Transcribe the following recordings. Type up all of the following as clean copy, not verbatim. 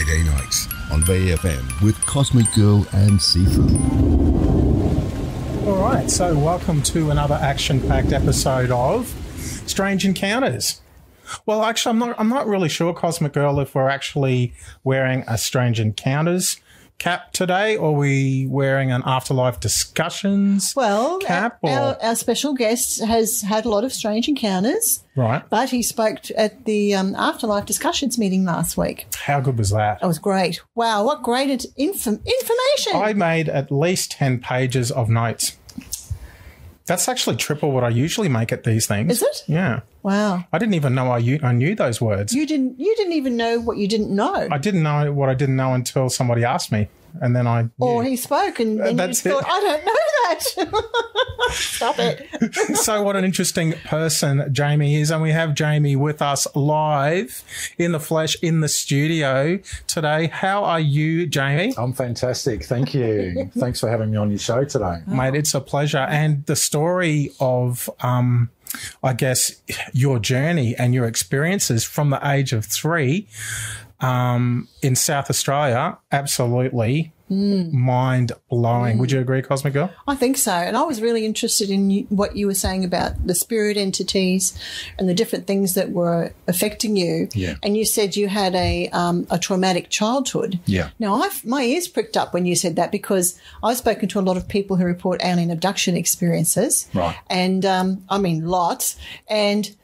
Friday nights on VFM with Cosmic Girl and Seafood. All right, so welcome to another action-packed episode of Strange Encounters. Well, actually, I'm not really sure, Cosmic Girl, if we're actually wearing a Strange Encounters cap today, or are we wearing an Afterlife Discussions cap? Our special guest has had a lot of strange encounters. Right. But he spoke at the Afterlife Discussions meeting last week. How good was that? It was great. Wow, what great information. I made at least 10 pages of notes. That's actually triple what I usually make at these things. Is it? Yeah. Wow. I didn't even know I knew those words. You didn't even know what you didn't know. I didn't know what I didn't know until somebody asked me, and then I knew. Or he spoke, and you That's thought, it. I don't know that. Stop it. So what an interesting person Jamie is, and we have Jamie with us live in the flesh in the studio today. How are you, Jamie? I'm fantastic. Thank you. Thanks for having me on your show today. Mate, it's a pleasure. And the story of I guess your journey and your experiences from the age of 3 in South Australia, absolutely mind-blowing. Would you agree, Cosmic Girl? I think so. And I was really interested in what you were saying about the spirit entities and the different things that were affecting you. Yeah. And you said you had a traumatic childhood. Yeah. Now, my ears pricked up when you said that, because I've spoken to a lot of people who report alien abduction experiences. Right. And, I mean, lots. And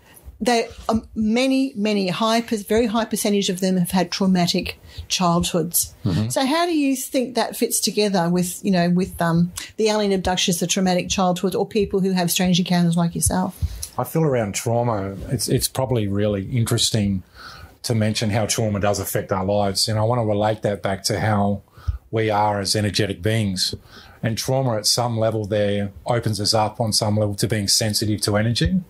they many very high percentage of them have had traumatic childhoods. Mm-hmm. So how do you think that fits together with the alien abductions, the traumatic childhood, or people who have strange encounters like yourself? I feel around trauma, it's probably really interesting to mention how trauma does affect our lives. And I want to relate that back to how we are as energetic beings. And trauma at some level there opens us up on some level to being sensitive to energy.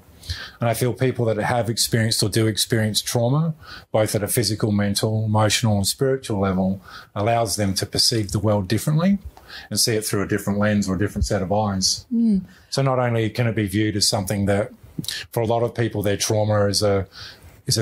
And I feel people that have experienced or do experience trauma, both at a physical, mental, emotional and spiritual level, allows them to perceive the world differently and see it through a different lens or a different set of eyes. Mm. So not only can it be viewed as something that, for a lot of people, their trauma is a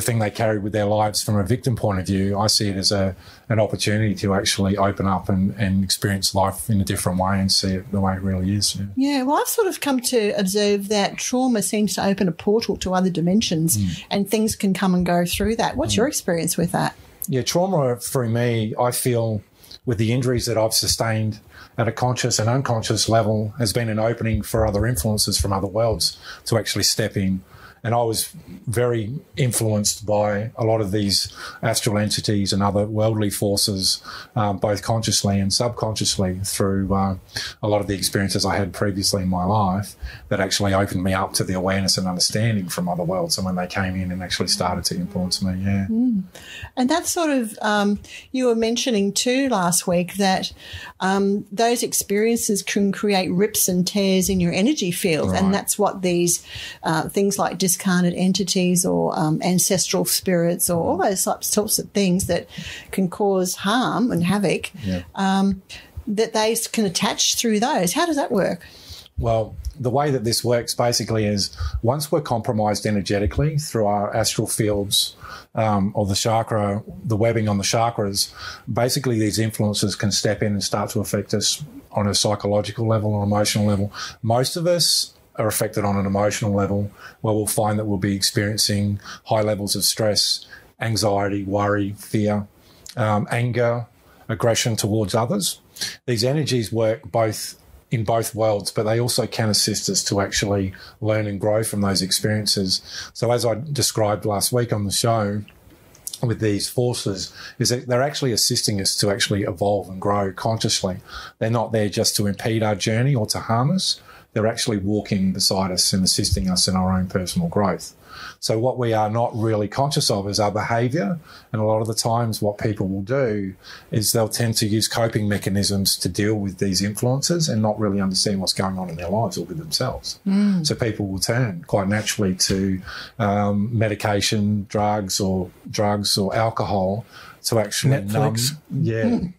thing they carry with their lives from a victim point of view, I see it as an opportunity to actually open up and experience life in a different way and see it the way it really is. Yeah, well, I've sort of come to observe that trauma seems to open a portal to other dimensions and things can come and go through that. What's your experience with that? Yeah, trauma for me, I feel, with the injuries that I've sustained at a conscious and unconscious level, has been an opening for other influences from other worlds to actually step in. And I was very influenced by a lot of these astral entities and other worldly forces, both consciously and subconsciously, through a lot of the experiences I had previously in my life that actually opened me up to the awareness and understanding from other worlds. And when they came in and actually started to influence me, yeah. Mm. And that's sort of, you were mentioning too last week that those experiences can create rips and tears in your energy field. Right. And that's what these things like discarnate entities or ancestral spirits or all those sorts of things that can cause harm and havoc, that they can attach through those. How does that work? Well, the way that this works basically is once we're compromised energetically through our astral fields or the webbing on the chakras, basically these influences can step in and start to affect us on a psychological level or emotional level. Most of us are affected on an emotional level, where we'll find that we'll be experiencing high levels of stress, anxiety, worry, fear, anger, aggression towards others. These energies work in both worlds, but they also can assist us to actually learn and grow from those experiences. So as I described last week on the show, with these forces, is that they're actually assisting us to actually evolve and grow consciously. They're not there just to impede our journey or to harm us. They're actually walking beside us and assisting us in our own personal growth. So what we are not really conscious of is our behaviour. And a lot of the times what people will do is they'll tend to use coping mechanisms to deal with these influences and not really understand what's going on in their lives or with themselves. Mm. So people will turn quite naturally to medication, drugs or alcohol to actually Netflix.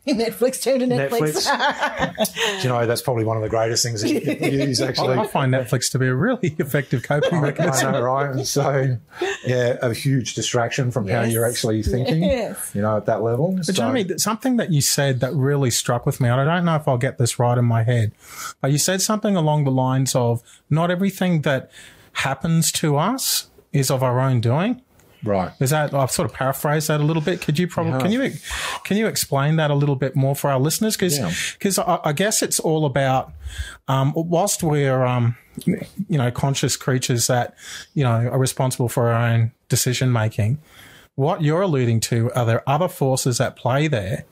Netflix turned to Netflix. Do you know, that's probably one of the greatest things that you can use, actually. I find Netflix to be a really effective coping mechanism. I know, right? And so, yeah, a huge distraction from how you're actually thinking, you know, at that level. But Jamie, something that you said that really struck with me, and I don't know if I'll get this right in my head, but you said something along the lines of not everything that happens to us is of our own doing. Right. Is that, I've sort of paraphrased that a little bit. Could you probably, can you explain that a little bit more for our listeners? Because I guess it's all about, whilst we're, you know, conscious creatures that, you know, are responsible for our own decision making, what you're alluding to, are there other forces at play there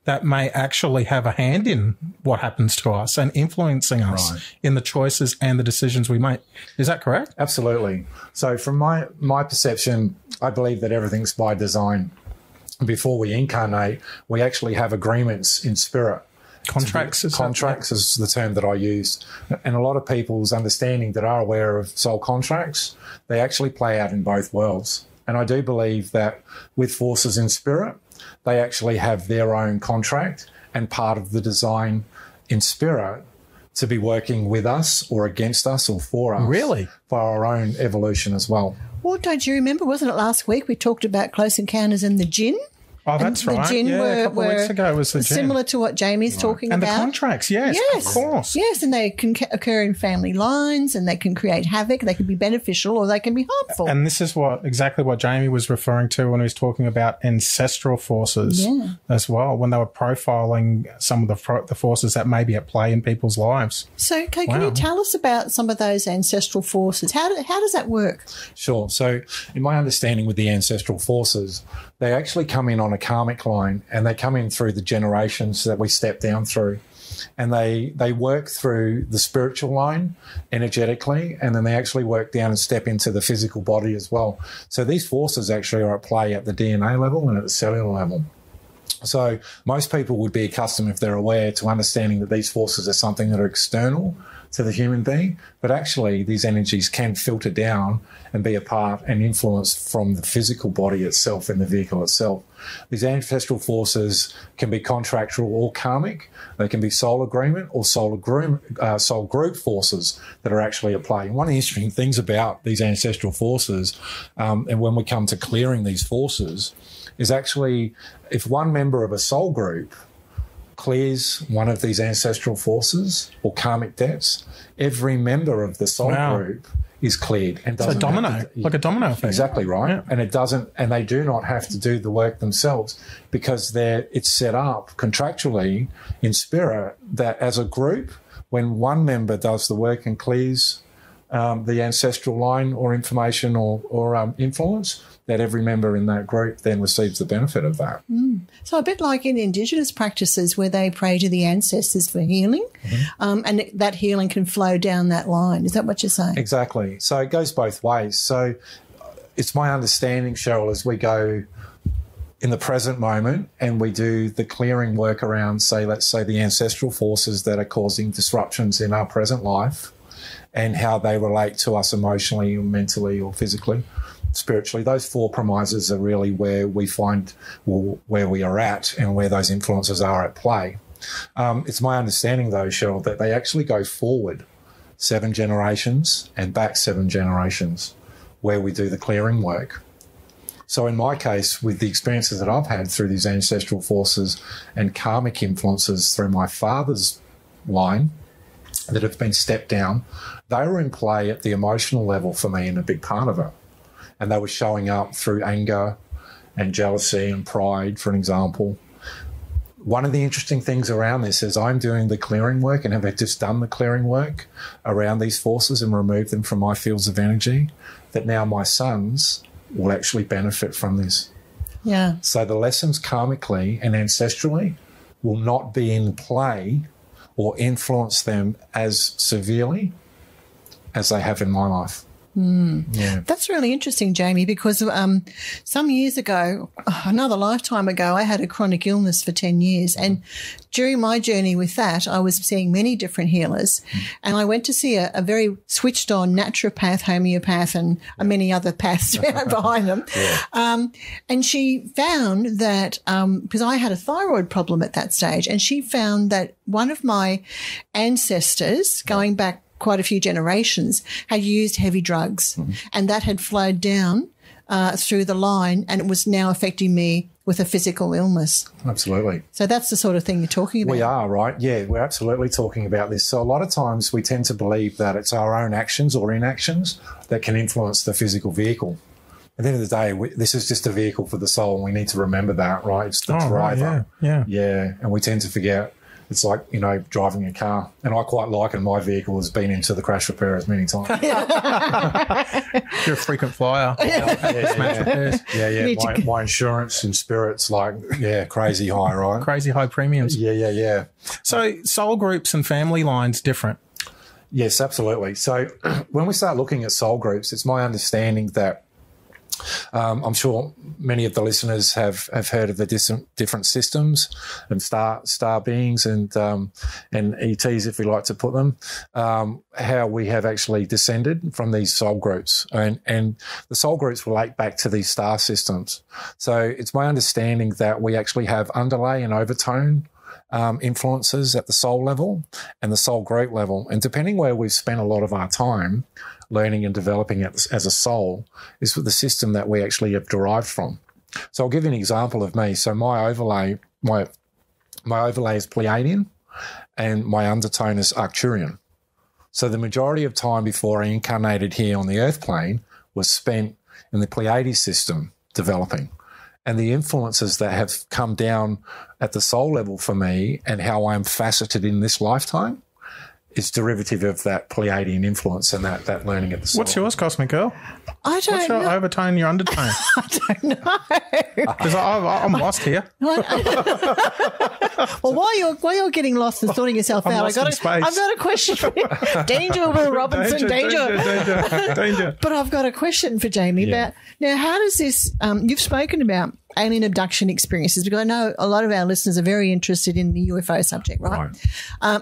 that may actually have a hand in what happens to us and influencing us in the choices and the decisions we make. Is that correct? Absolutely. So from my perception, I believe that everything's by design. Before we incarnate, we actually have agreements in spirit. Contracts is the term that I use. And a lot of people's understanding that are aware of soul contracts, they actually play out in both worlds. And I do believe that with forces in spirit, they actually have their own contract and part of the design in spirit to be working with us or against us or for us. Really? For our own evolution as well. Well, don't you remember, wasn't it last week we talked about Close Encounters and the Jinn? Oh, that's right. The Jinn a couple of weeks ago was the Jinn. Similar to what Jamie's talking and about. And the contracts, yes, of course. Yes, and they can occur in family lines and they can create havoc. They can be beneficial or they can be harmful. And this is exactly what Jamie was referring to when he was talking about ancestral forces as well, when they were profiling some of the forces that may be at play in people's lives. So, can you tell us about some of those ancestral forces? How does that work? Sure. So, in my understanding with the ancestral forces, they actually come in on a karmic line and they come in through the generations that we step down through. And they work through the spiritual line energetically, and then they actually work down and step into the physical body as well. So these forces actually are at play at the DNA level and at the cellular level. So most people would be accustomed, if they're aware, to understanding that these forces are something that are external to the human being, but actually these energies can filter down and be a part and influence from the physical body itself and the vehicle itself. These ancestral forces can be contractual or karmic. They can be soul agreement or soul group forces that are actually at play. And one of the interesting things about these ancestral forces, and when we come to clearing these forces, is actually if one member of a soul group clears one of these ancestral forces or karmic debts, every member of the soul group is cleared. And it's a domino, like a domino effect. Exactly right. Yeah. And they do not have to do the work themselves because it's set up contractually in spirit that as a group, when one member does the work and clears the ancestral line or information or influence, that every member in that group then receives the benefit of that. So a bit like in Indigenous practices where they pray to the ancestors for healing, and that healing can flow down that line. Is that what you're saying? Exactly. So it goes both ways. So it's my understanding, Cheryl, as we go in the present moment and we do the clearing work around, let's say the ancestral forces that are causing disruptions in our present life and how they relate to us emotionally or mentally or physically, spiritually, those four premises are really where we find where we are at and where those influences are at play. It's my understanding, though, Cheryl, that they actually go forward 7 generations and back 7 generations where we do the clearing work. So in my case, with the experiences that I've had through these ancestral forces and karmic influences through my father's line that have been stepped down, they were in play at the emotional level for me and a big part of it. And they were showing up through anger and jealousy and pride, for an example. One of the interesting things around this is I'm doing the clearing work and have just done the clearing work around these forces and removed them from my fields of energy, that now my sons will actually benefit from this. Yeah. So the lessons karmically and ancestrally will not be in play or influence them as severely as they have in my life. Yeah. That's really interesting, Jamie, because some years ago, another lifetime ago, I had a chronic illness for 10 years. And during my journey with that, I was seeing many different healers. And I went to see a very switched on naturopath, homeopath, and many other paths behind them. And she found that, because I had a thyroid problem at that stage, and she found that one of my ancestors, going back quite a few generations, had used heavy drugs, and that had flowed down through the line, and it was now affecting me with a physical illness. Absolutely. So that's the sort of thing you're talking about. We are, right? Yeah, we're absolutely talking about this. So a lot of times we tend to believe that it's our own actions or inactions that can influence the physical vehicle. At the end of the day, this is just a vehicle for the soul, and we need to remember that, right? It's the driver. Right, yeah, and we tend to forget. It's like, you know, driving a car. And I quite like it. My vehicle has been into the crash repairers many times. You're a frequent flyer. Smash repairs. Yeah. My insurance and spirits, crazy high, right? Crazy high premiums. Yeah. So soul groups and family lines different? Yes, absolutely. So when we start looking at soul groups, it's my understanding that I'm sure many of the listeners have heard of the different systems and star beings and ETs, if we like to put them, how we have actually descended from these soul groups. And the soul groups relate back to these star systems. So it's my understanding that we actually have underlay and overtone influences at the soul level and the soul group level. And depending where we've spent a lot of our time learning and developing it as a soul is with the system that we actually have derived from. So I'll give you an example of me. So my overlay is Pleiadian and my undertone is Arcturian. So the majority of time before I incarnated here on the earth plane was spent in the Pleiades system developing. And the influences that have come down at the soul level for me and how I'm faceted in this lifetime is derivative of that Pleiadian influence and that learning at the soul. What's yours, Cosmic Girl? I don't What's your know. overtone and your undertone? I don't know. Because I'm lost here. Well, while you're getting lost and sorting yourself out, lost in space. I've got a question for you. Danger, Will Robinson, danger. But I've got a question for Jamie about now. How does this? You've spoken about alien abduction experiences because I know a lot of our listeners are very interested in the UFO subject, right?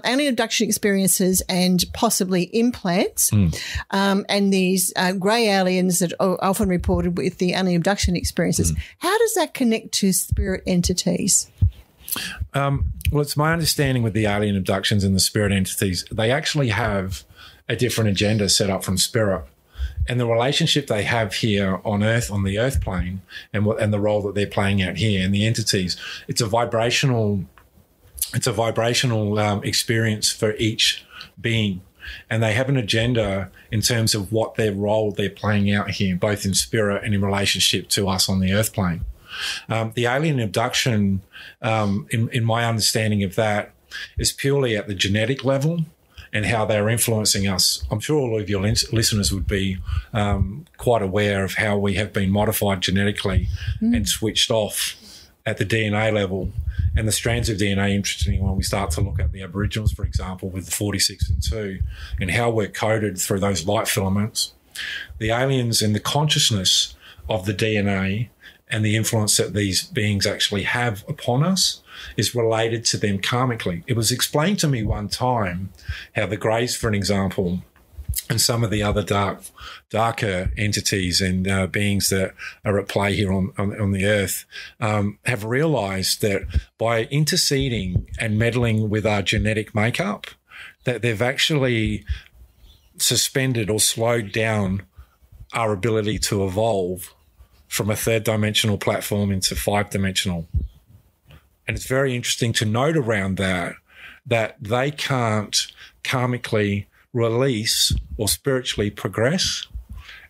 Alien abduction experiences and possibly implants, and these grey aliens that are often reported with the alien abduction experiences. How does that connect to spirit entities? Well, it's my understanding with the alien abductions and the spirit entities, they actually have a different agenda set up from spirit. And the relationship they have here on Earth, on the Earth plane, and the role that they're playing out here, and the entities, it's a vibrational experience for each being, and they have an agenda in terms of what their role they're playing out here, both in spirit and in relationship to us on the Earth plane. The alien abduction, in my understanding of that, is purely at the genetic level and how they're influencing us. I'm sure all of your listeners would be quite aware of how we have been modified genetically and switched off at the DNA level. And the strands of DNA, interestingly, when we start to look at the Aboriginals, for example, with the 46 and 2, and how we're coded through those light filaments, the aliens and the consciousness of the DNA and the influence that these beings actually have upon us is related to them karmically. It was explained to me one time how the Greys, for an example, and some of the other darker entities and beings that are at play here on the earth have realised that by interceding and meddling with our genetic makeup, that they've actually suspended or slowed down our ability to evolve from a third-dimensional platform into five-dimensional. And it's very interesting to note around that they can't karmically release or spiritually progress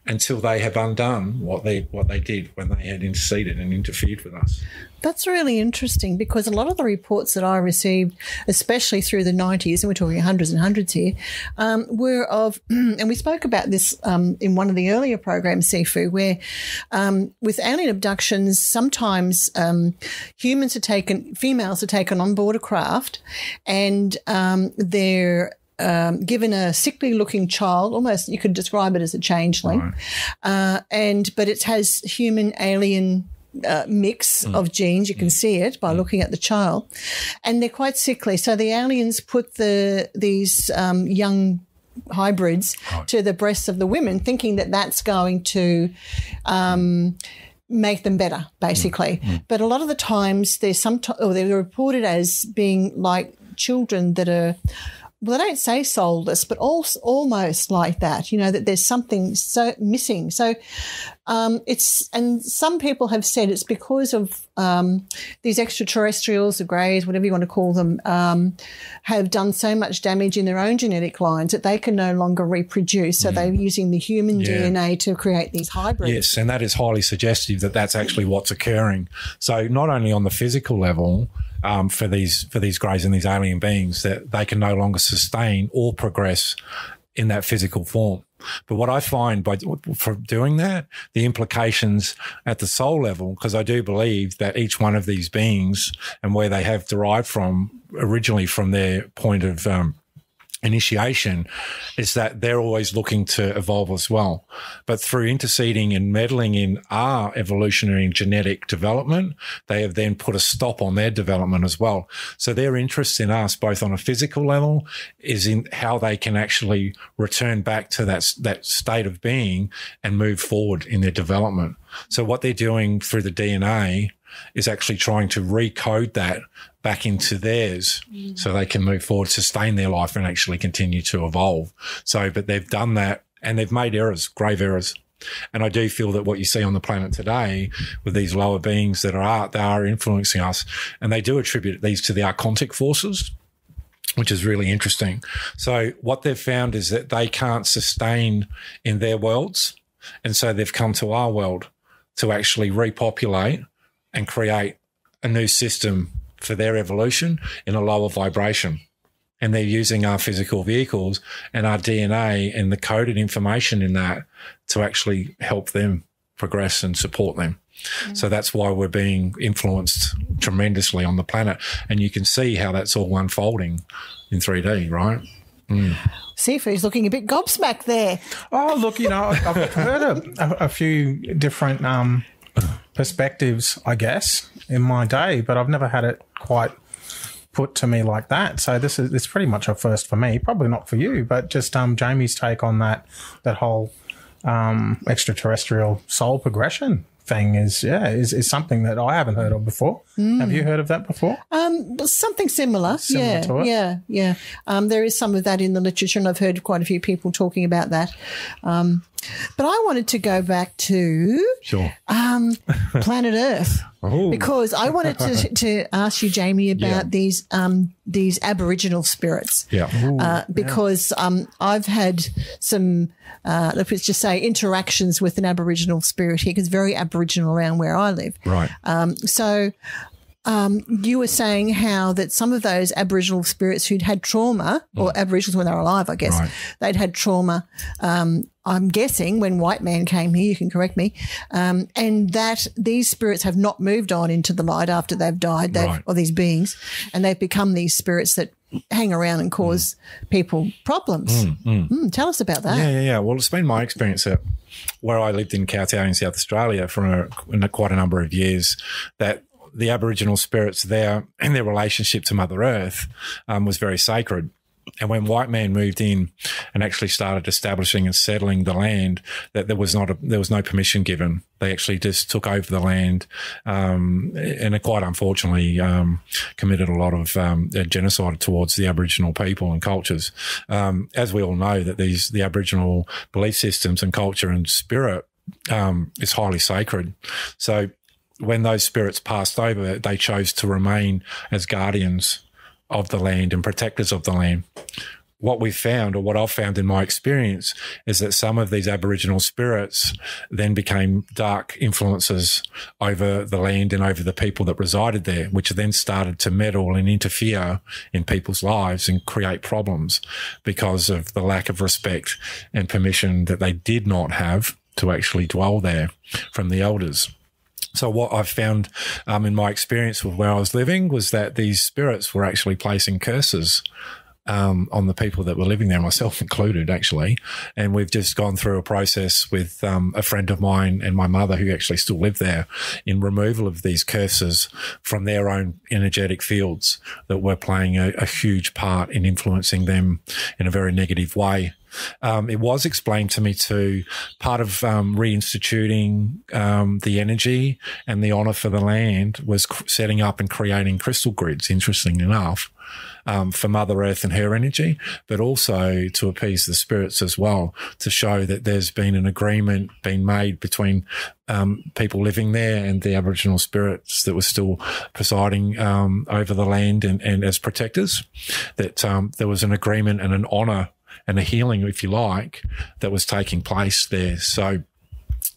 until they have undone what they did when they had interceded and interfered with us. That's really interesting because a lot of the reports that I received, especially through the 90s, and we're talking hundreds and hundreds here, were of, and we spoke about this in one of the earlier programs, Sifu, where with alien abductions, sometimes females are taken on board a craft and they're given a sickly-looking child, almost you could describe it as a changeling, but it has human-alien mix of genes. You can see it by looking at the child, and they're quite sickly. So the aliens put these young hybrids to the breasts of the women, thinking that that's going to make them better, basically. But a lot of the times they're reported as being like children that are, well, they don't say soulless, but almost like that, that there's something so missing. So and some people have said it's because of these extraterrestrials, the greys, whatever you want to call them, have done so much damage in their own genetic lines that they can no longer reproduce. So they're using the human DNA to create these hybrids. Yes, and that is highly suggestive that that's actually what's occurring. So not only on the physical level, for these greys and these alien beings, that they can no longer sustain or progress in that physical form. But what I find for doing that, the implications at the soul level, because I do believe that each one of these beings and where they have derived from originally from their point of initiation, is that they're always looking to evolve as well. But through interceding and meddling in our evolutionary and genetic development, they have then put a stop on their development as well. So their interest in us, both on a physical level, is in how they can actually return back to that state of being and move forward in their development. So what they're doing through the DNA is actually trying to recode that back into theirs so they can move forward, sustain their life and actually continue to evolve. So, but they've done that and they've made errors, grave errors. And I do feel that what you see on the planet today with these lower beings they are influencing us, and they do attribute these to the archontic forces, which is really interesting. So what they've found is that they can't sustain in their worlds. And so they've come to our world to actually repopulate and create a new system for their evolution in a lower vibration. And they're using our physical vehicles and our DNA and the coded information in that to actually help them progress and support them. So that's why we're being influenced tremendously on the planet. And you can see how that's all unfolding in 3D, right? Sifu's looking a bit gobsmacked there. Oh, look, I've heard a few different perspectives, I guess, in my day, but I've never had it quite put to me like that. So this is pretty much a first for me. Probably not for you, but just Jamie's take on that whole extraterrestrial soul progression thing is something that I haven't heard of before. Have you heard of that before? Something similar. Similar to it? Yeah. There is some of that in the literature, and I've heard quite a few people talking about that. But I wanted to go back to planet Earth because I wanted to ask you, Jamie, about these Aboriginal spirits. Because I've had some, let's just say, interactions with an Aboriginal spirit here, because it's very Aboriginal around where I live. Right. You were saying how that some of those Aboriginal spirits who'd had trauma, or Aboriginals when they were alive, I guess, they'd had trauma, I'm guessing, when white man came here, you can correct me, and that these spirits have not moved on into the light after they've died, or these beings, and they've become these spirits that hang around and cause people problems. Tell us about that. Yeah. Well, it's been my experience at where I lived in Kowtow in South Australia for quite a number of years, that the Aboriginal spirits there and their relationship to Mother Earth was very sacred. And when white man moved in and actually started establishing and settling the land, that there was no permission given. They actually just took over the land, and quite unfortunately committed a lot of genocide towards the Aboriginal people and cultures. As we all know, that the Aboriginal belief systems and culture and spirit is highly sacred. So when those spirits passed over, they chose to remain as guardians of the land and protectors of the land. What we've found, or what I've found in my experience, is that some of these Aboriginal spirits then became dark influences over the land and over the people that resided there, which then started to meddle and interfere in people's lives and create problems because of the lack of respect and permission that they did not have to actually dwell there from the elders. So what I've found in my experience with where I was living was that these spirits were actually placing curses on the people that were living there, myself included, actually. And we've just gone through a process with a friend of mine and my mother, who actually still live there, in removal of these curses from their own energetic fields that were playing a huge part in influencing them in a very negative way. It was explained to me too, part of reinstituting the energy and the honour for the land was setting up and creating crystal grids, interesting enough, for Mother Earth and her energy, but also to appease the spirits as well, to show that there's been an agreement being made between people living there and the Aboriginal spirits that were still presiding over the land and as protectors, that there was an agreement and an honour and a healing, if you like, that was taking place there. So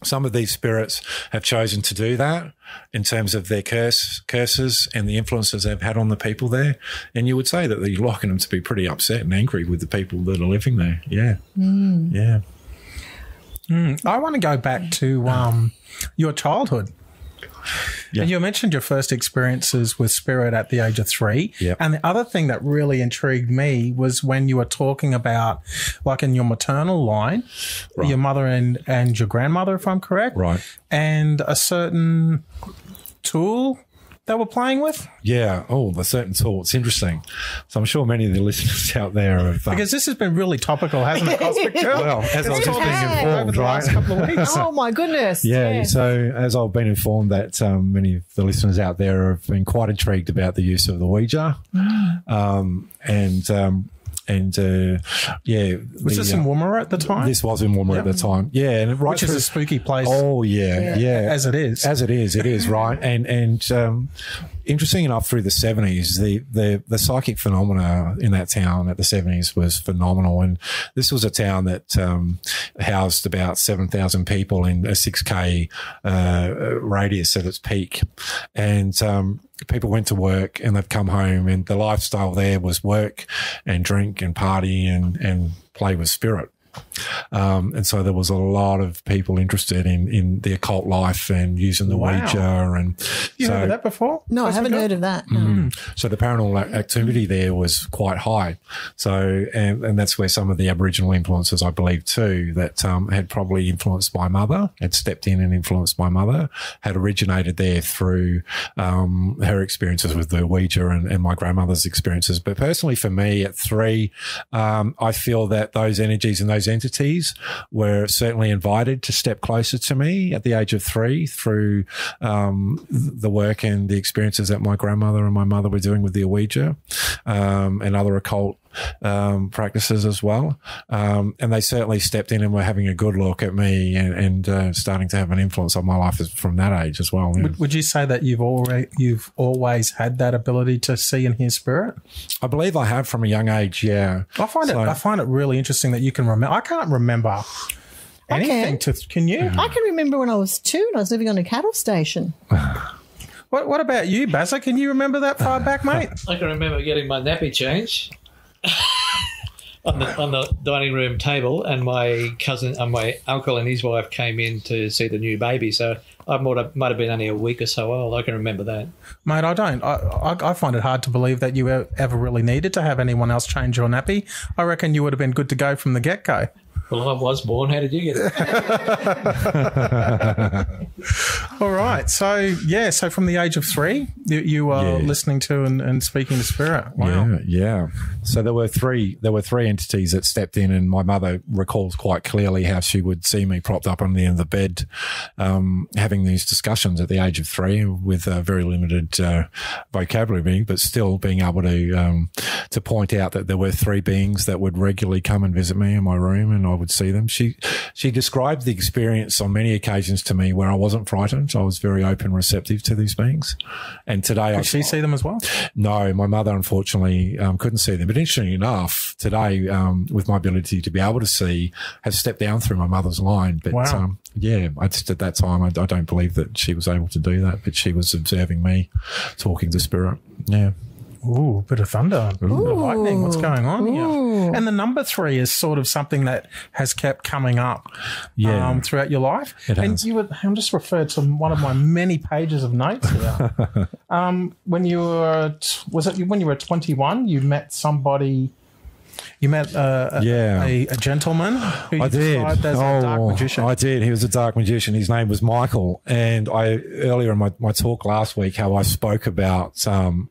some of these spirits have chosen to do that in terms of their curses and the influences they've had on the people there. And you would say that you're liking them to be pretty upset and angry with the people that are living there. Yeah. Yeah. I want to go back to your childhood. Yeah. And you mentioned your first experiences with spirit at the age of 3. Yeah. And the other thing that really intrigued me was when you were talking about, like in your maternal line, your mother and your grandmother, if I'm correct. Right. And a certain tool they were playing with? Yeah. Oh, the certain tool. It's interesting. So I'm sure many of the listeners out there have... because this has been really topical, hasn't it, Cosmic Girl? Well, as I was just being over informed, the right? last couple of weeks. Oh, my goodness. Yeah, Yes. so as I've been informed that many of the listeners out there have been quite intrigued about the use of the Ouija. Yeah. Was this in Woomera at the time? This was in Woomera at the time. Yeah. And right Which is a spooky place. Oh, yeah. As it is. As it is, right. And interesting enough, through the 70s, the psychic phenomena in that town at the 70s was phenomenal. And this was a town that housed about 7,000 people in a 6K radius at its peak. And people went to work and they've come home, and the lifestyle there was work and drink and party and play with spirit. And so there was a lot of people interested in the occult life and using the Ouija. And you heard of that before? No, I haven't heard of that. No. So the paranormal activity there was quite high. So, and that's where some of the Aboriginal influences, I believe too, that had probably influenced my mother, had stepped in and influenced my mother, had originated there through her experiences with the Ouija and my grandmother's experiences. But personally for me at 3, I feel that those energies and those entities were certainly invited to step closer to me at the age of 3 through the work and the experiences that my grandmother and my mother were doing with the Ouija and other occult practices as well. And they certainly stepped in and were having a good look at me and starting to have an influence on my life from that age as well. Yeah. Would you say that you've always had that ability to see and hear spirit? I believe I have from a young age, yeah. I find it really interesting that you can remember. I can't remember anything. Can you? I can remember when I was 2 and I was living on a cattle station. What about you, Bazza? Can you remember that far back, mate? I can remember getting my nappy change on the dining room table, and my cousin and my uncle and his wife came in to see the new baby. So I might have been only a week or so old. I can remember that. Mate, I don't. I find it hard to believe that you ever really needed to have anyone else change your nappy. I reckon you would have been good to go from the get-go. Well, I was born. How did you get it? All right. So from the age of 3, you were listening to and speaking to spirit. Wow. Yeah. So there were three entities that stepped in, and my mother recalls quite clearly how she would see me propped up on the end of the bed, having these discussions at the age of 3 with a very limited vocabulary, but still being able to point out that there were 3 beings that would regularly come and visit me in my room, and I would see them. She described the experience on many occasions to me where I wasn't frightened. I was very open, receptive to these beings. And today, did she see them as well? No, my mother unfortunately couldn't see them. But interestingly enough, today, with my ability to be able to see, has stepped down through my mother's line. But wow. I just at that time, I don't believe that she was able to do that. But she was observing me, talking to spirit. Yeah. Ooh, bit of thunder, bit of lightning. What's going on Ooh. here? And the number 3 is sort of something that has kept coming up throughout your life. It has. And I'm just referred to one of my many pages of notes here. When you were, when you were 21, you met somebody You met a gentleman who you described as a dark magician. I did. He was a dark magician. His name was Michael. And earlier in my talk last week, how I spoke about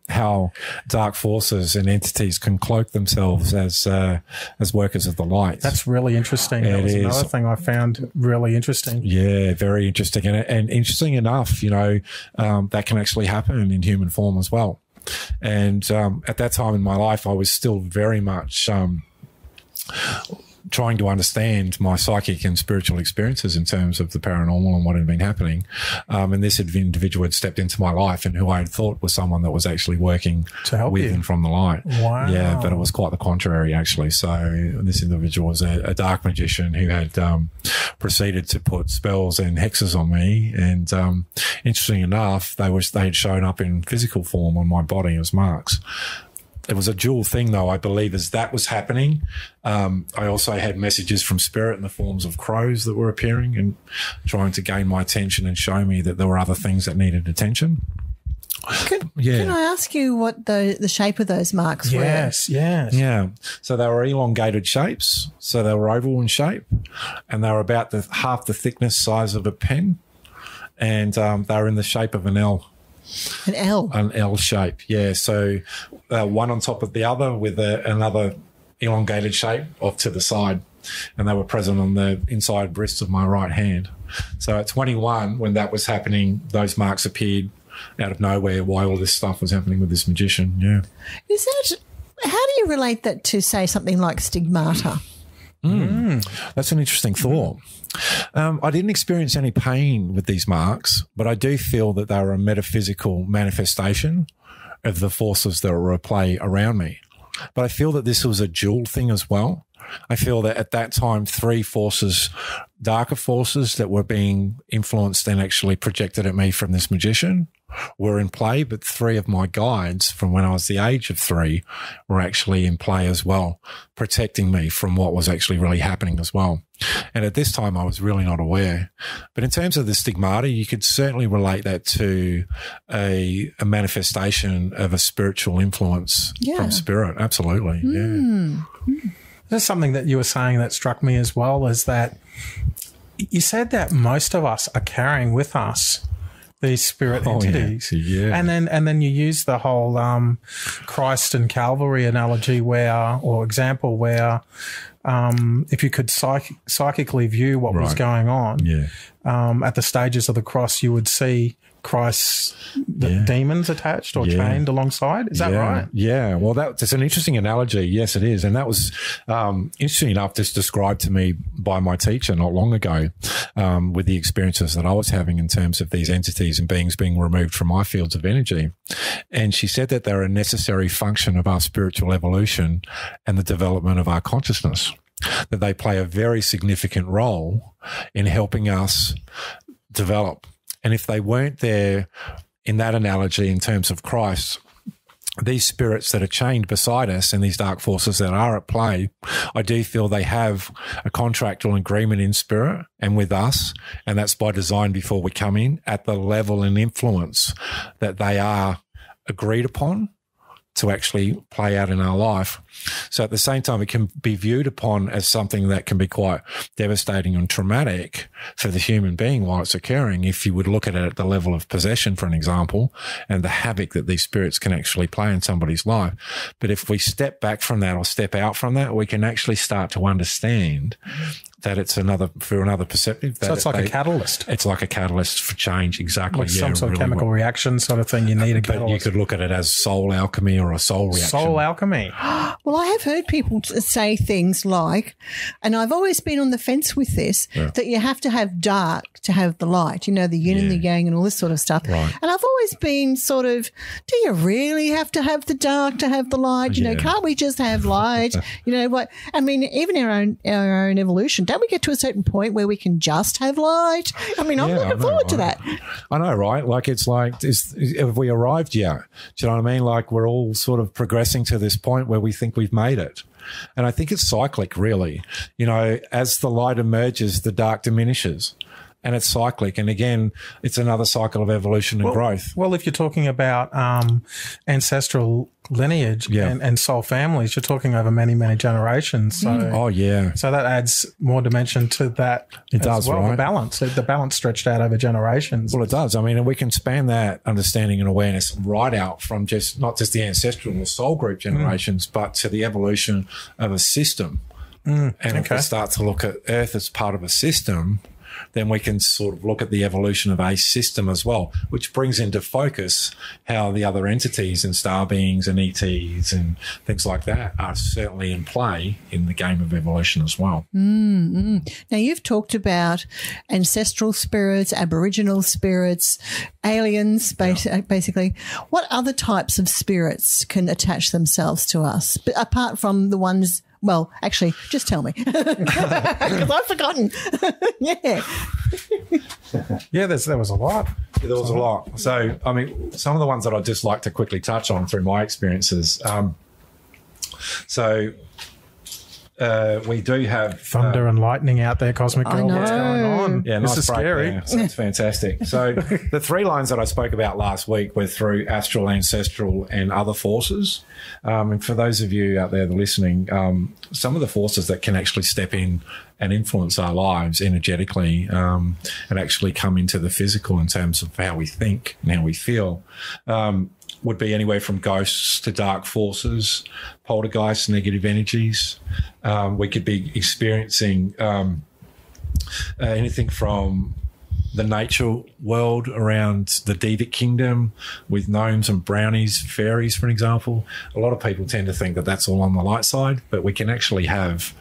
how dark forces and entities can cloak themselves as workers of the light. That's really interesting. That was another thing I found really interesting. Yeah, very interesting. And interesting enough, that can actually happen in human form as well. And at that time in my life, I was still very much trying to understand my psychic and spiritual experiences in terms of the paranormal and what had been happening. And this individual had stepped into my life, and who I had thought was someone that was actually working to help with you. and from the light. Wow. Yeah, but it was quite the contrary, actually. So this individual was a dark magician who had proceeded to put spells and hexes on me. And interesting enough, they had shown up in physical form on my body as marks. It was a dual thing, though, I believe, as that was happening. I also had messages from spirit in the forms of crows that were appearing and trying to gain my attention and show me that there were other things that needed attention. Can I ask you what the shape of those marks were? Yes. Yeah. So they were elongated shapes. So they were oval in shape, and they were about half the thickness size of a pen, and they were in the shape of an L. An L? An L shape, yeah. So one on top of the other with another elongated shape off to the side. And they were present on the inside wrist of my right hand. So at 21, when that was happening, those marks appeared out of nowhere while all this stuff was happening with this magician, yeah. How do you relate that to, say, something like stigmata? That's an interesting thought. I didn't experience any pain with these marks, but I do feel that they were a metaphysical manifestation of the forces that were at play around me. But I feel that this was a dual thing as well. I feel that at that time, 3 forces, darker forces that were being influenced and actually projected at me from this magician were in play, but 3 of my guides from when I was the age of 3 were actually in play as well, protecting me from what was actually really happening as well. And at this time, I was really not aware. But in terms of the stigmata, you could certainly relate that to a manifestation of a spiritual influence from spirit. Absolutely. Yeah. There's something that you were saying that struck me as well, is that you said that most of us are carrying with us these spirit entities. Yeah. And then you use the whole Christ and Calvary analogy example where if you could psychically view what was going on at the stages of the cross, you would see Christ's demons attached or chained alongside. Is that right? Yeah. Well, that's an interesting analogy. Yes, it is. And that was interesting enough just described to me by my teacher not long ago with the experiences that I was having in terms of these entities and beings being removed from my fields of energy. And she said that they're a necessary function of our spiritual evolution and the development of our consciousness, that they play a very significant role in helping us develop. And if they weren't there in that analogy in terms of Christ, these spirits that are chained beside us and these dark forces that are at play, I do feel they have a contractual agreement in spirit and with us, and that's by design before we come in, at the level and influence that they are agreed upon to actually play out in our life. So at the same time, it can be viewed upon as something that can be quite devastating and traumatic for the human being while it's occurring, if you would look at it at the level of possession, for an example, and the havoc that these spirits can actually play in somebody's life. But if we step back from that or step out from that, we can actually start to understand that it's another perspective. So it's like a catalyst. It's like a catalyst for change, exactly. Like some sort of chemical reaction sort of thing. You need a catalyst. But you could look at it as soul alchemy or a soul reaction. Soul alchemy. Well, I have heard people say things like, and I've always been on the fence with this, that you have to have dark to have the light, the yin and the yang and all this sort of stuff. Right. And I've always been sort of, do you really have to have the dark to have the light? Can't we just have light? What? I mean, even our own evolution, don't we get to a certain point where we can just have light? I mean, I'm looking forward to that. I know, right? Like, have we arrived yet? Do you know what I mean? Like, we're all sort of progressing to this point where we think we've made it. And I think it's cyclic, really. As the light emerges, the dark diminishes. And it's cyclic. And again, it's another cycle of evolution and growth. Well, if you're talking about ancestral lineage Yeah. and soul families, you're talking over many, many generations. So, Oh, yeah. so that adds more dimension to that. It as does, well. right? The balance stretched out over generations. Well, it does. I mean, and we can span that understanding and awareness right out from just not just the ancestral or soul group generations, but to the evolution of a system. And if we start to look at Earth as part of a system, then we can sort of look at the evolution of a system as well, which brings into focus how the other entities and star beings and ETs and things like that are certainly in play in the game of evolution as well. Now, you've talked about ancestral spirits, Aboriginal spirits, aliens, basically. What other types of spirits can attach themselves to us, apart from the ones... Well, actually, just tell me, because I've forgotten. Yeah. Yeah, there was a lot. There was a lot. So, I mean, some of the ones that I'd just like to quickly touch on through my experiences. We do have Thunder and lightning out there, Cosmic Girl. I know. What's going on? Yeah, this nice is break scary. there. So it's fantastic. So the 3 lines that I spoke about last week were through astral, ancestral, and other forces. And for those of you out there that are listening, some of the forces that can actually step in and influence our lives energetically and actually come into the physical in terms of how we think and how we feel would be anywhere from ghosts to dark forces, poltergeists, negative energies. We could be experiencing anything from the nature world around the Devic kingdom with gnomes and brownies, fairies, for example. A lot of people tend to think that that's all on the light side, but we can actually have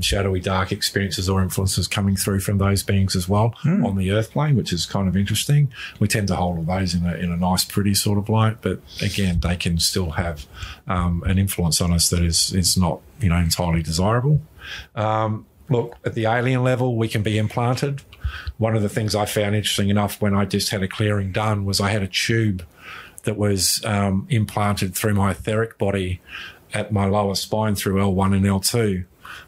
shadowy, dark experiences or influences coming through from those beings as well on the earth plane, which is kind of interesting. We tend to hold all those in a nice, pretty sort of light, but again, they can still have an influence on us that is not, entirely desirable. Look, at the alien level, we can be implanted. One of the things I found interesting enough when I just had a clearing done was I had a tube that was implanted through my etheric body at my lower spine through L1 and L2,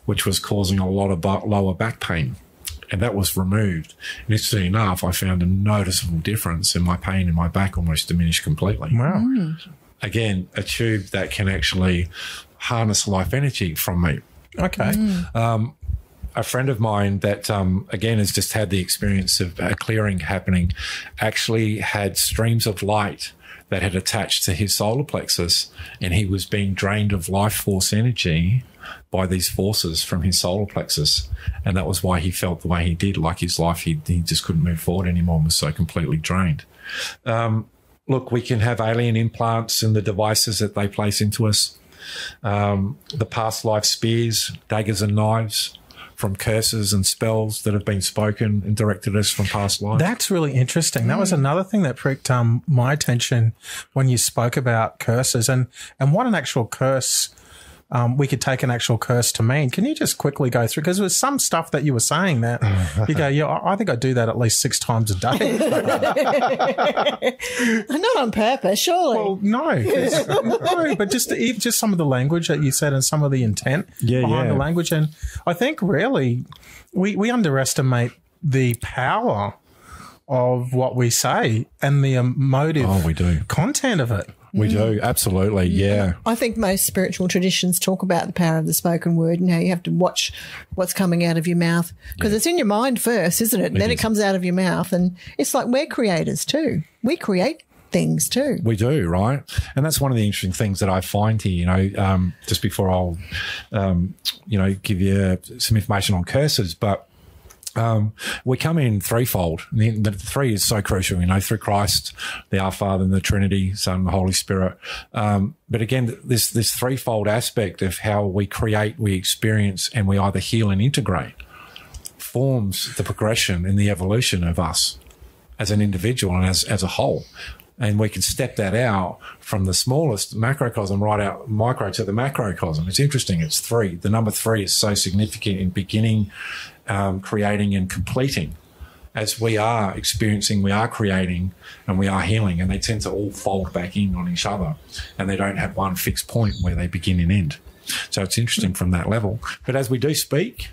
which was causing a lot of lower back pain. And that was removed. And interestingly enough, I found a noticeable difference in my pain in my back almost diminished completely. Wow. Again, a tube that can actually harness life energy from me. Okay. A friend of mine that, again, has just had the experience of a clearing happening, actually had streams of light that had attached to his solar plexus, and he was being drained of life force energy by these forces from his solar plexus. And that was why he felt the way he did, like his life, he just couldn't move forward anymore and was so completely drained. Look, we can have alien implants in the devices that they place into us. The past life spears, daggers and knives, from curses and spells that have been spoken and directed at us from past lives. That's really interesting. That was another thing that pricked my attention when you spoke about curses and what an actual curse we could take an actual curse to mean. Can you just quickly go through? Because there was some stuff that you were saying that you go, yeah, I think I do that at least 6 times a day. Not on purpose, surely. Well, no, but just some of the language that you said and some of the intent behind the language. And I think really we underestimate the power of what we say and the emotive content of it. We do, absolutely, yeah. I think most spiritual traditions talk about the power of the spoken word and how you have to watch what's coming out of your mouth because it's in your mind first, isn't it? And then it comes out of your mouth. And it's like we're creators too. We create things too. We do, right? And that's one of the interesting things that I find here, just before I'll, give you some information on curses, but we come in threefold. The 3 is so crucial, through Christ, the Our Father and the Trinity, Son and the Holy Spirit. But again, this threefold aspect of how we create, we experience, and we either heal and integrate forms the progression and the evolution of us as an individual and as a whole. And we can step that out from the smallest macrocosm right out micro to the macrocosm. It's interesting. It's 3. The number 3 is so significant in beginning, creating and completing. As we are experiencing, we are creating and we are healing, and they tend to all fold back in on each other, and they don't have one fixed point where they begin and end. So it's interesting from that level. But as we do speak,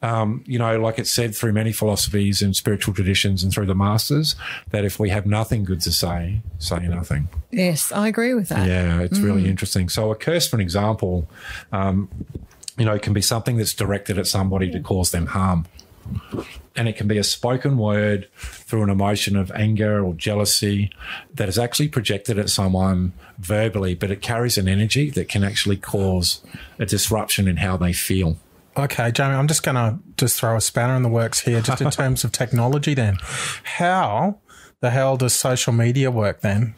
like it's said through many philosophies and spiritual traditions and through the masters, that if we have nothing good to say nothing. Yes, I agree with that. Yeah, it's really interesting. So a curse, for an example, can be something that's directed at somebody to cause them harm. And it can be a spoken word through an emotion of anger or jealousy that is actually projected at someone verbally, but it carries an energy that can actually cause a disruption in how they feel. Okay, Jamie, I'm just going to throw a spanner in the works here, just in terms of technology then. How the hell does social media work then?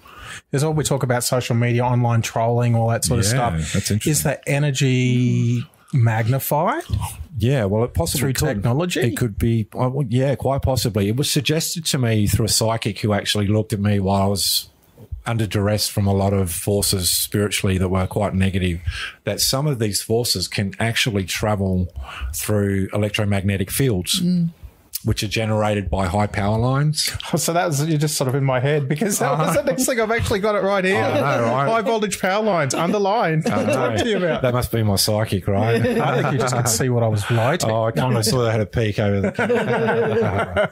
Because all we talk about social media, online trolling, all that sort of stuff. That's interesting. Is that energy magnified? Yeah, well, it possibly through technology? It could be, quite possibly. It was suggested to me through a psychic who actually looked at me while I was under duress from a lot of forces spiritually that were quite negative, that some of these forces can actually travel through electromagnetic fields. Which are generated by high power lines. So you're just sort of in my head, because that was the next thing. I've actually got it right here. I know, right? High voltage power lines, underlined. Talk to you about. That must be my psychic, right? I think you just could see what I was writing. I kind of saw I had a peek over the camera.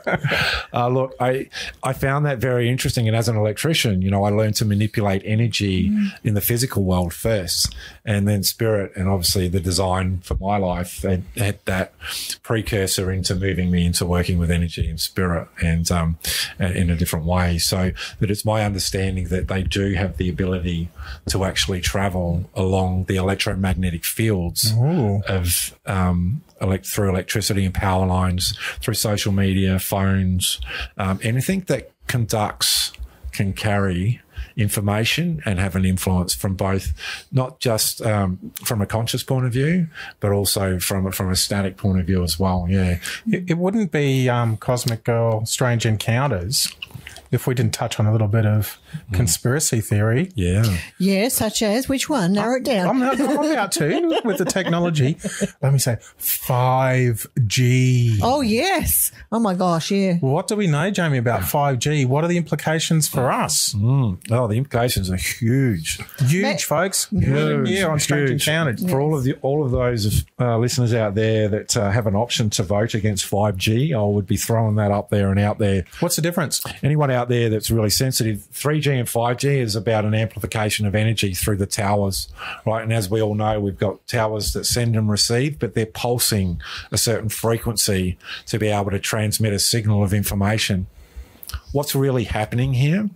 Look, I found that very interesting. And as an electrician, I learned to manipulate energy in the physical world first, and then spirit, and obviously the design for my life had that precursor into moving me into working with energy and spirit and in a different way. So that it's my understanding that they do have the ability to actually travel along the electromagnetic fields of through electricity and power lines, through social media, phones, anything that conducts can carry information and have an influence from both, not just from a conscious point of view, but also from a static point of view as well. Yeah, it wouldn't be Cosmic Girl Strange Encounters if we didn't touch on a little bit of conspiracy theory. Yeah, such as which one? Narrow it down. I'm about to with the technology. Let me say 5G. Oh, yes. Oh, my gosh, yeah. What do we know, Jamie, about 5G? What are the implications for us? Oh, the implications are huge. Huge, folks. Huge on Strange Encounters. For all of those listeners out there that have an option to vote against 5G, I would be throwing that up there and out there. What's the difference? Anyone out there that's really sensitive, 3G and 5G is about an amplification of energy through the towers, right? And as we all know, we've got towers that send and receive, but they're pulsing a certain frequency to be able to transmit a signal of information. What's really happening here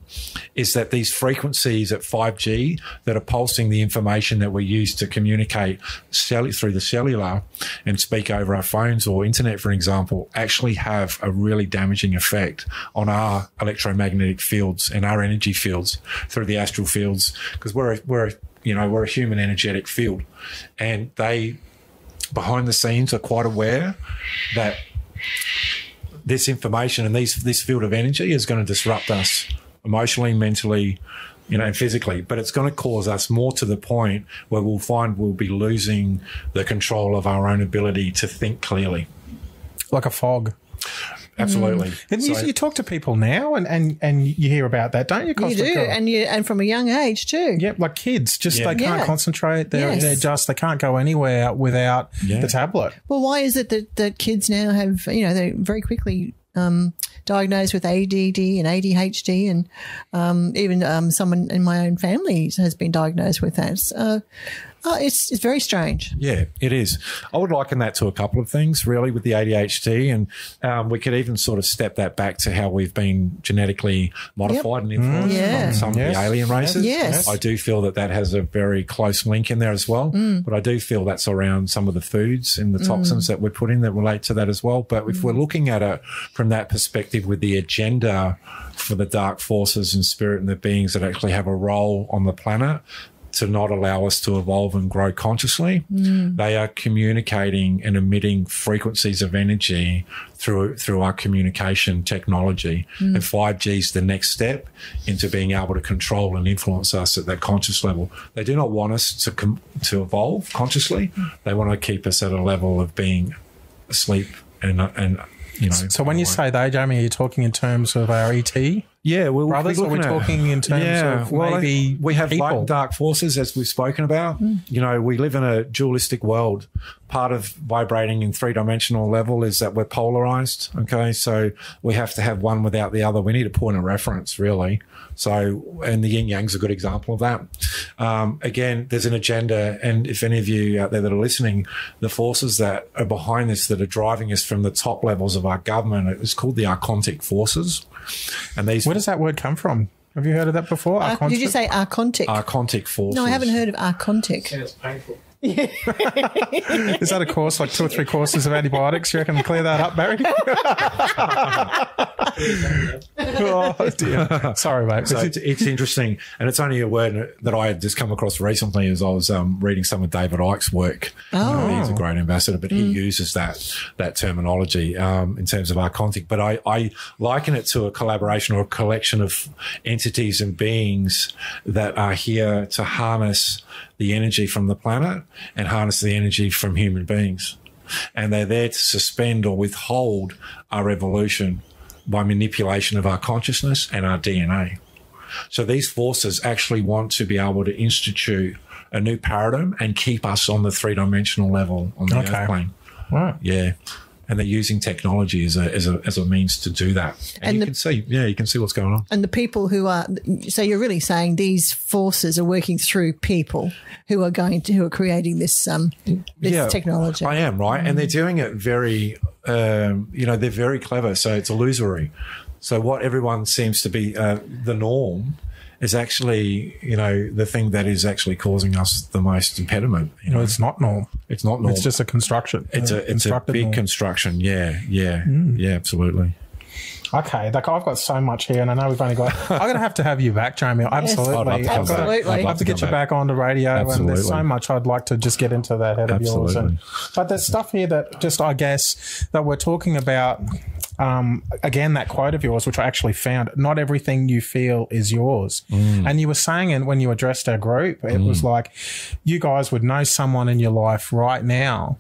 is that these frequencies at 5G that are pulsing the information that we use to communicate through the cellular and speak over our phones or internet, for example, actually have a really damaging effect on our electromagnetic fields and our energy fields through the astral fields, because we're a human energetic field, and they behind the scenes are quite aware that this information and this field of energy is going to disrupt us emotionally, mentally, and physically, but it's going to cause us more to the point where we'll find we'll be losing the control of our own ability to think clearly. Like a fog. Absolutely. And you talk to people now and you hear about that, don't you, Cosmic You do, Girl? and from a young age too. Yeah, like kids, they can't concentrate. They can't go anywhere without the tablet. Well, why is it that kids now have, they're very quickly diagnosed with ADD and ADHD, and even someone in my own family has been diagnosed with that. It's very strange. Yeah, it is. I would liken that to a couple of things, really, with the ADHD, and we could even sort of step that back to how we've been genetically modified and influenced from some of the alien races. Yes. I do feel that has a very close link in there as well, but I do feel that's around some of the foods and the toxins that we're putting that relate to that as well. But if we're looking at it from that perspective with the agenda for the dark forces and spirit and the beings that actually have a role on the planet, to not allow us to evolve and grow consciously. They are communicating and emitting frequencies of energy through our communication technology. And 5G is the next step into being able to control and influence us at that conscious level. They do not want us to evolve consciously. They want to keep us at a level of being asleep and So when you say they, Jamie, are you talking in terms of our ET Yeah, well, brothers? Or are we talking in terms of maybe we have people? light and dark forces, as we've spoken about. You know, we live in a dualistic world. Part of vibrating in three-dimensional level is that we're polarized. Okay, so we have to have one without the other. We need a point of reference, really. So, and the yin yang's a good example of that. Again, there's an agenda, and if any of you out there that are listening, the forces that are behind this, that are driving us from the top levels of our government, it's called the archontic forces. And these, where does that word come from? Have you heard of that before? Did you say archontic? Archontic forces. No, I haven't heard of archontic. Sounds painful. Is that a course, like 2 or 3 courses of antibiotics? You reckon clear that up, Barry? Oh, dear. Sorry, mate. So it's interesting, and it's only a word that I had just come across recently as I was reading some of David Icke's work. Oh. He's a great ambassador, but he uses that terminology in terms of archontic. But I liken it to a collaboration or a collection of entities and beings that are here to harness the energy from the planet and harness the energy from human beings. And they're there to suspend or withhold our evolution by manipulation of our consciousness and our DNA. So these forces actually want to be able to institute a new paradigm and keep us on the three-dimensional level on the earth plane. Right. Yeah. And they're using technology as a means to do that. And you can see what's going on. And the people who are, so you're really saying these forces are working through people who are creating this technology. I am, right? And they're doing it very, they're very clever. So it's illusory. So what everyone seems to be the norm is actually, the thing that is actually causing us the most impediment. It's not normal. It's not normal. It's just a construction. It's a big construction. Yeah, absolutely. Okay, like I've got so much here, and I know we've only got. I'm going to have you back, Jamie. Absolutely, Absolutely. I have to get you back onto radio, and there's so much I'd like to just get into that head of yours. But there's stuff here that just, I guess, that we're talking about. Again, that quote of yours, which I actually found, not everything you feel is yours. And you were saying, and when you addressed our group, it was like you guys would know someone in your life right now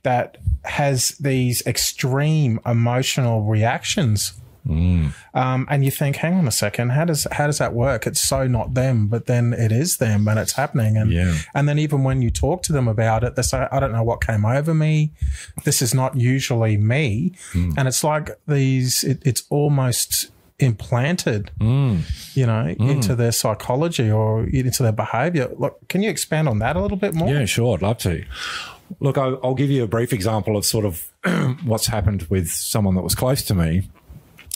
that has these extreme emotional reactions. And you think, hang on a second, how does that work? It's so not them, but then it is them, and it's happening. And then even when you talk to them about it, they say, I don't know what came over me. This is not usually me. And it's like it's almost implanted, into their psychology or into their behavior. Look, can you expand on that a little bit more? Yeah, sure. I'd love to. Look, I'll give you a brief example of sort of what's happened with someone that was close to me.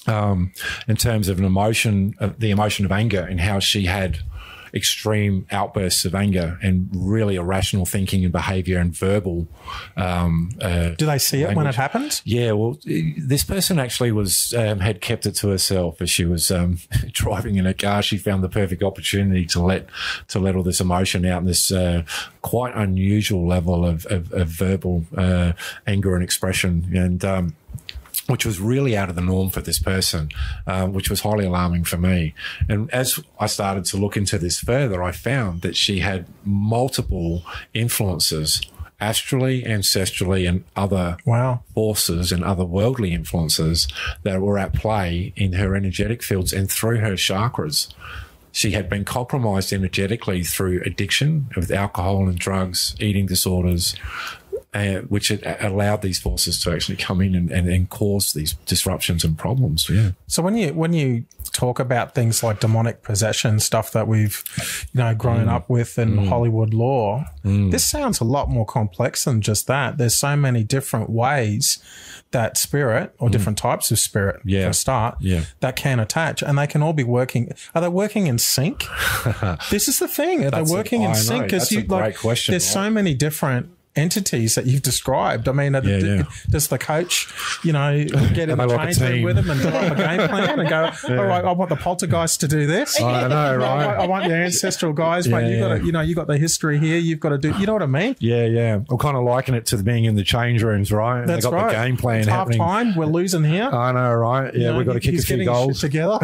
In terms of the emotion of anger, and how she had extreme outbursts of anger and really irrational thinking and behavior and verbal. Do they see it when it happens? Yeah, well, this person actually had kept it to herself as she was driving in a car. She found the perfect opportunity to let all this emotion out in this quite unusual level of verbal anger and expression, and which was really out of the norm for this person, which was highly alarming for me. And as I started to look into this further, I found that she had multiple influences, astrally, ancestrally, and other forces and other worldly influences that were at play in her energetic fields and through her chakras. She had been compromised energetically through addiction with alcohol and drugs, eating disorders, which had allowed these forces to actually come in and cause these disruptions and problems. Yeah. So when you talk about things like demonic possession, stuff that we've grown up with in Hollywood lore, this sounds a lot more complex than just that. There's so many different ways that spirit or different types of spirit for a start that can attach, and they can all be working. Are they working in sync? This is the thing. Are they working in sync? That's a great question. There's so many different entities that you've described. I mean, does the coach, get in the change room with them and develop a game plan and go, all right, I want the poltergeist to do this. I know, right? I want the ancestral guys, but you got the history here. You've got to do, you know what I mean? Yeah. I'll kind of liken it to being in the change rooms, right? That's they got the game plan happening. Half time, we're losing here. I know, right? Yeah, we've got to kick a few goals together.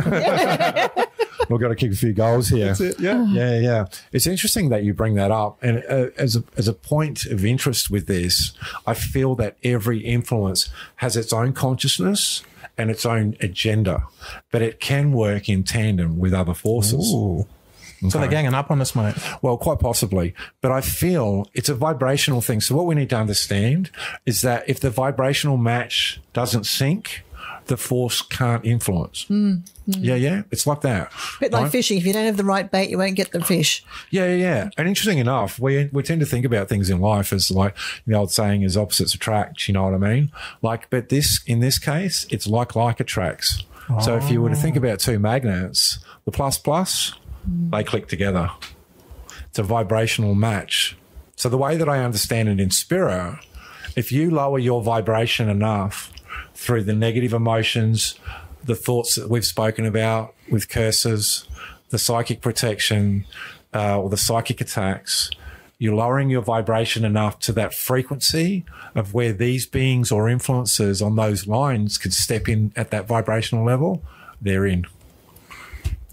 We've got to kick a few goals here. That's it, yeah. Yeah. It's interesting that you bring that up. And as a point of interest with this, I feel that every influence has its own consciousness and its own agenda, but it can work in tandem with other forces. Ooh. So they're ganging up on us, mate. Well, quite possibly. But I feel it's a vibrational thing. So what we need to understand is that if the vibrational match doesn't sync, the force can't influence. Yeah. It's like that. A bit like fishing. If you don't have the right bait, you won't get the fish. Yeah. And interesting enough, we tend to think about things in life as like the old saying is opposites attract, you know what I mean? Like, but in this case, it's like attracts. So if you were to think about two magnets, the plus, they click together. It's a vibrational match. So the way that I understand it in spirit, if you lower your vibration enough through the negative emotions, the thoughts that we've spoken about with curses, the psychic protection, or the psychic attacks, you're lowering your vibration enough to that frequency of where these beings or influences on those lines could step in at that vibrational level, they're in.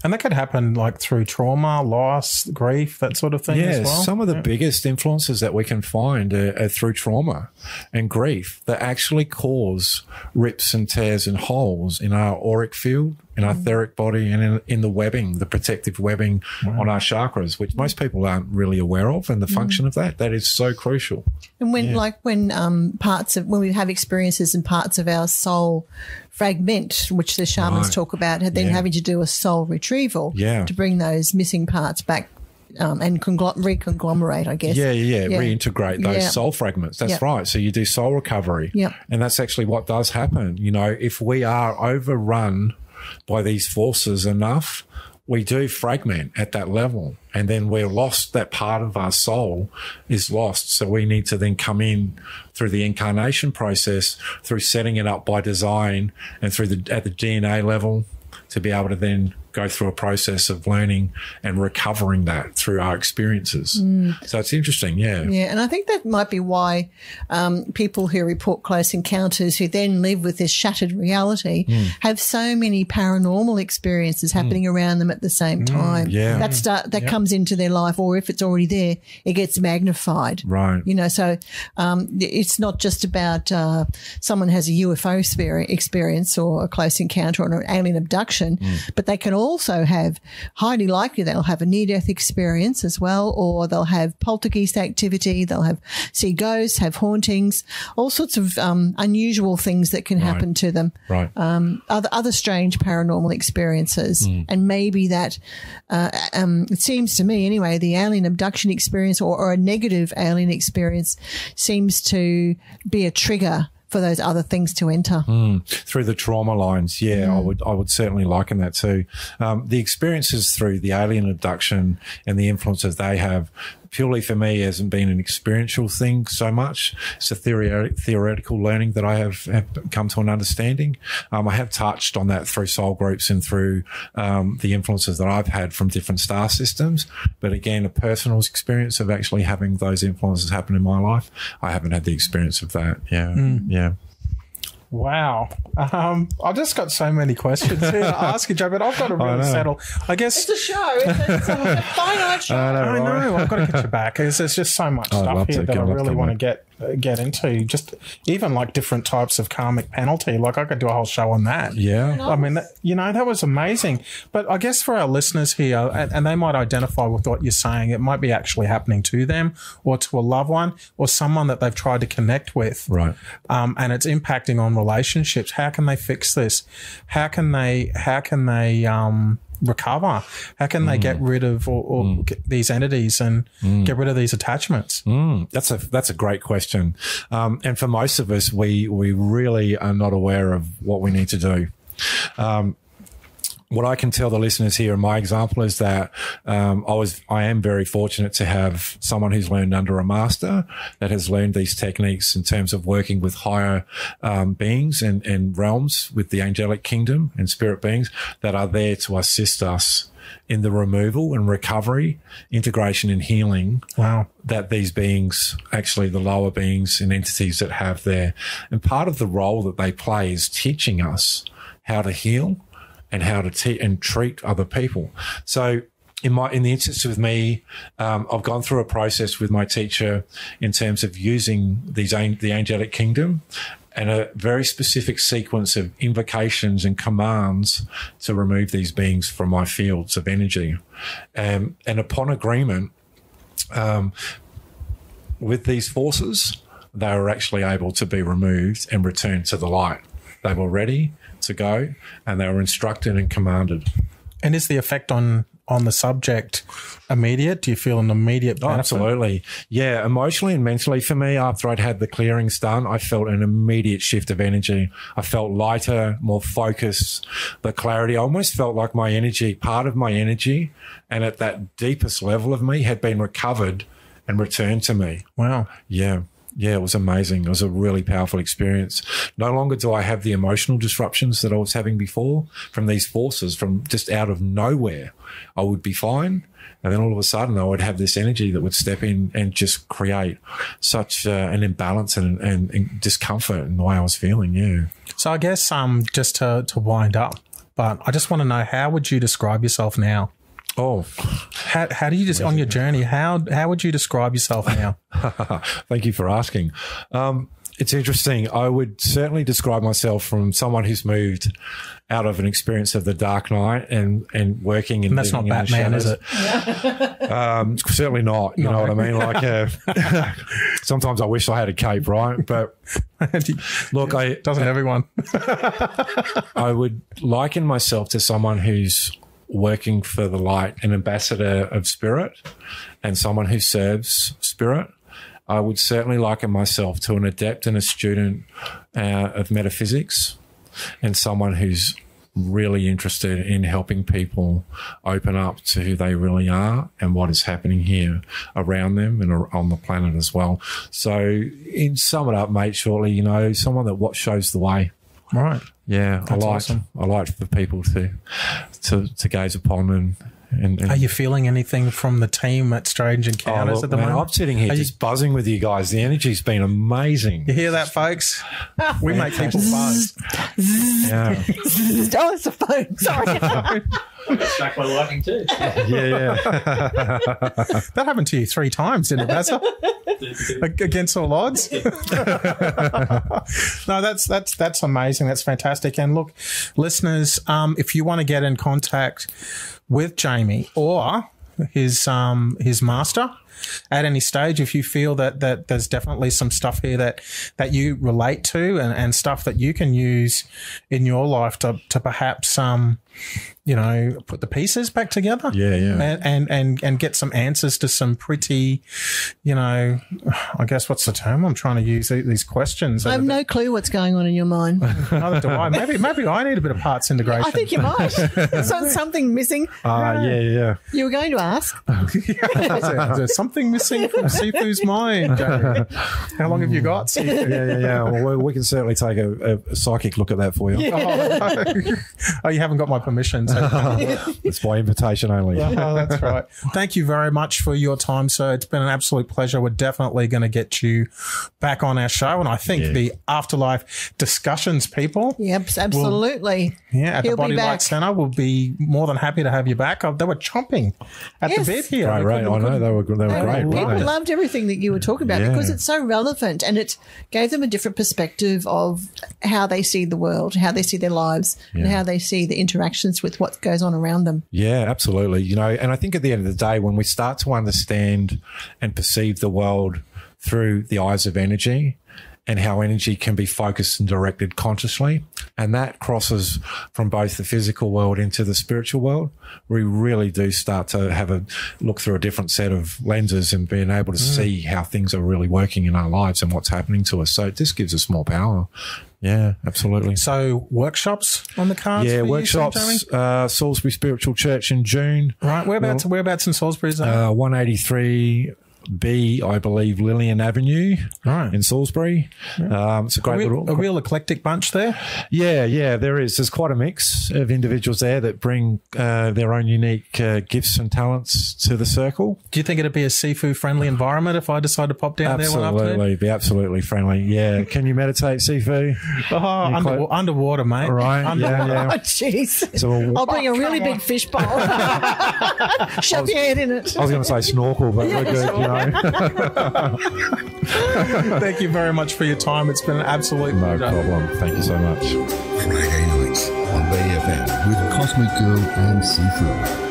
And that could happen like through trauma, loss, grief, that sort of thing as well. Some of the biggest influences that we can find are through trauma and grief that actually cause rips and tears and holes in our auric field, in our etheric body, and in the webbing, the protective webbing on our chakras, which most people aren't really aware of, and the function of that is so crucial. And when when we have experiences and parts of our soul fragment, which the shamans talk about, then having to do a soul retrieval to bring those missing parts back and reconglomerate, I guess. Reintegrate those soul fragments. That's right. So you do soul recovery. And that's actually what does happen. You know, if we are overrun by these forces enough, we do fragment at that level, and then we're lost. That part of our soul is lost. So we need to then come in through the incarnation process, through setting it up by design, and through at the DNA level, to be able to then go through a process of learning and recovering that through our experiences. So it's interesting, Yeah, and I think that might be why people who report close encounters who then live with this shattered reality have so many paranormal experiences happening around them at the same time. That comes into their life, or if it's already there, it gets magnified. Right. You know, so it's not just about someone has a UFO experience or a close encounter or an alien abduction, but they can also have, highly likely they'll have a near-death experience as well, or they'll have poltergeist activity, they'll see ghosts, have hauntings, all sorts of unusual things that can happen to them. Right. Other strange paranormal experiences. And maybe that, it seems to me anyway, the alien abduction experience or a negative alien experience seems to be a trigger for those other things to enter through the trauma lines. I would certainly liken that too. The experiences through the alien abduction and the influences they have, purely for me, hasn't been an experiential thing so much. It's a theoretical learning that I have come to an understanding. I have touched on that through soul groups and through the influences that I've had from different star systems. But again, a personal experience of actually having those influences happen in my life, I haven't had the experience of that. Yeah. Wow. I've just got so many questions here to ask you, Joe, but I've got to really settle. I guess it's a show. It's a finite show. I know. I've got to get you back. There's just so much stuff here that I really want to get into. Just even like different types of karmic penalty. Like I could do a whole show on that. Yeah. I mean, that was amazing. But I guess for our listeners here, and they might identify with what you're saying, it might be actually happening to them or to a loved one or someone that they've tried to connect with. Right. And it's impacting on relationships. How can they fix this? How can they recover? How can they get rid of or get these entities and get rid of these attachments? That's a great question. And for most of us, we really are not aware of what we need to do. What I can tell the listeners here in my example is that I am very fortunate to have someone who's learned under a master that has learned these techniques in terms of working with higher beings and realms with the angelic kingdom and spirit beings that are there to assist us in the removal and recovery, integration and healing that these beings, actually the lower beings and entities that have there. And part of the role that they play is teaching us how to heal and how to treat other people. So in the instance with me, I've gone through a process with my teacher in terms of using the angelic kingdom and a very specific sequence of invocations and commands to remove these beings from my fields of energy. And upon agreement with these forces, they were actually able to be removed and returned to the light. They were ready to go, and they were instructed and commanded. And is the effect on the subject immediate? Do you feel an immediate benefit? Absolutely. Yeah, emotionally and mentally for me, after I'd had the clearings done, I felt an immediate shift of energy. I felt lighter, more focused, the clarity. I almost felt like my energy, part of my energy, and at that deepest level of me had been recovered and returned to me. Wow. Yeah. Yeah, it was amazing. It was a really powerful experience. No longer do I have the emotional disruptions that I was having before from these forces, from just out of nowhere. I would be fine, and then all of a sudden I would have this energy that would step in and just create such an imbalance and discomfort in the way I was feeling, yeah. So I guess just to wind up, but I just want to know, how would you describe yourself now? Oh, how do you just on your journey? How would you describe yourself now? Thank you for asking. It's interesting. I would certainly describe myself from someone who's moved out of an experience of the dark night and working and that's not Batman, is it? Certainly not. You know what I mean? Like, sometimes I wish I had a cape, right? But look, doesn't everyone? I would liken myself to someone who's working for the light, an ambassador of spirit, and someone who serves spirit. I would certainly liken myself to an adept and a student of metaphysics, and someone who's really interested in helping people open up to who they really are and what is happening here around them and on the planet as well. So, in sum it up, mate, shortly, you know, someone that shows the way. Right. Yeah, awesome. I like for people to gaze upon and are you feeling anything from the team at Strange Encounters at the moment? I'm sitting here just buzzing with you guys. The energy's been amazing. You hear that, folks? We make people buzz. Yeah. Oh, it's a phone. Sorry. I got struck by lightning too. Yeah. That happened to you 3 times, didn't it, Basil? Against all odds. No, that's amazing. That's fantastic. And look, listeners, if you want to get in contact with Jamie or his master at any stage, if you feel that there's definitely some stuff here that you relate to and stuff that you can use in your life to perhaps put the pieces back together. Yeah. And get some answers to some pretty, I guess what's the term I'm trying to use, these questions. I have no clue what's going on in your mind. Neither do I. Maybe I need a bit of parts integration. I think you might. Something missing. Yeah. You were going to ask. There's something missing from Sifu's mind, Jamie. How long have you got, Sifu? Yeah. Well, we can certainly take a psychic look at that for you. Yeah. Oh, you haven't got my permission. So. It's by invitation only. Oh, that's right. Thank you very much for your time, sir. It's been an absolute pleasure. We're definitely going to get you back on our show. And I think the Afterlife discussions people. Yep, absolutely. At the Body Light Centre, we'll be more than happy to have you back. They were chomping at the bit here. Right. I know. They were great. People loved everything that you were talking about because it's so relevant, and it gave them a different perspective of how they see the world, how they see their lives, and how they see the interactions with what goes on around them. Yeah, absolutely. And I think at the end of the day, when we start to understand and perceive the world through the eyes of energy and how energy can be focused and directed consciously, and that crosses from both the physical world into the spiritual world, we really do start to have a look through a different set of lenses and being able to see how things are really working in our lives and what's happening to us. So it just gives us more power. Yeah, absolutely. So workshops on the cards? Yeah, for workshops. Salisbury Spiritual Church in June. Right. Whereabouts in Salisbury is that? 183B, I believe, Lillian Avenue, in Salisbury. It's a great a real eclectic bunch there. Yeah, there is. There's quite a mix of individuals there that bring their own unique gifts and talents to the circle. Do you think it'd be a Sifu friendly environment if I decide to pop down there one afternoon? Absolutely, be absolutely friendly. Yeah, can you meditate, Sifu? Underwater, mate. Right. Yeah. Oh, jeez. So I'll bring a really big fish bowl. Shove your head in it. I was going to say snorkel, but we're good. know. Thank you very much for your time. It's been an absolute No pleasure. problem. Thank you so much. Friday nights on Bay FM with Cosmic Girl and Seafood.